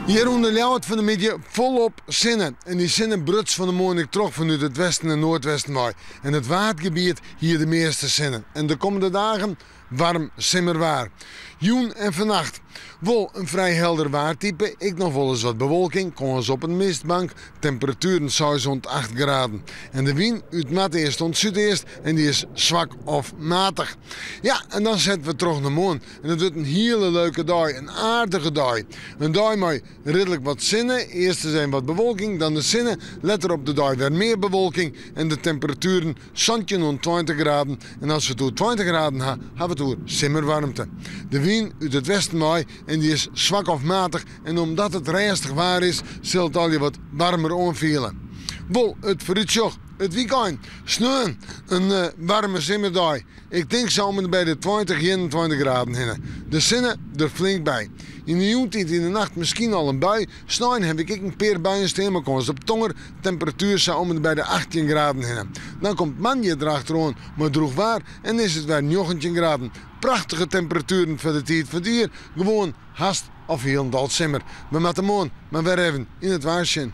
Hier onder de Ljouwert van de middag volop zinnen. En die zinnen bruts van de morgen terug vanuit het westen en noordwesten mooi. En het waardgebied hier de meeste zinnen. En de komende dagen warm simmerwaar. Joen en vannacht. Wel een vrij helder waartype. Ik nog wel eens wat bewolking. Kom eens op een mistbank. Temperaturen 6 rond 8 graden. En de wind uit maat-eerst tot zuideerst. En die is zwak of matig. Ja, en dan zetten we terug naar morgen. En het wordt een hele leuke dag. Een aardige dag. Een dag met redelijk wat zinnen. Eerst zijn wat bewolking. Dan de zinnen. Let er op de dag weer meer bewolking. En de temperaturen zandje rond 20 graden. En als we toen 20 graden hebben we toen simmerwarmte. De wind uit het westen mooi. En die is zwak of matig. En omdat het rijstig waar is, zal het al je wat warmer aanvielen. Wel, het vooruitzicht. Het weekend. Sneeuw. Een warme simmerdag. Ik denk zo bij de 20, 21 graden heen. De zinnen er flink bij. In de jontijd in de nacht misschien al een bui. Sneeuw heb ik een paar buien staan, maar kom eens op tonger. Temperatuur zou bij de 18 graden heen. Dan komt manje erachteraan, maar droeg waar. En is het weer 19 graden. Prachtige temperaturen voor de tijd van dier. Gewoon haast of heel simmer. We moeten morgen maar weer even in het waarsje.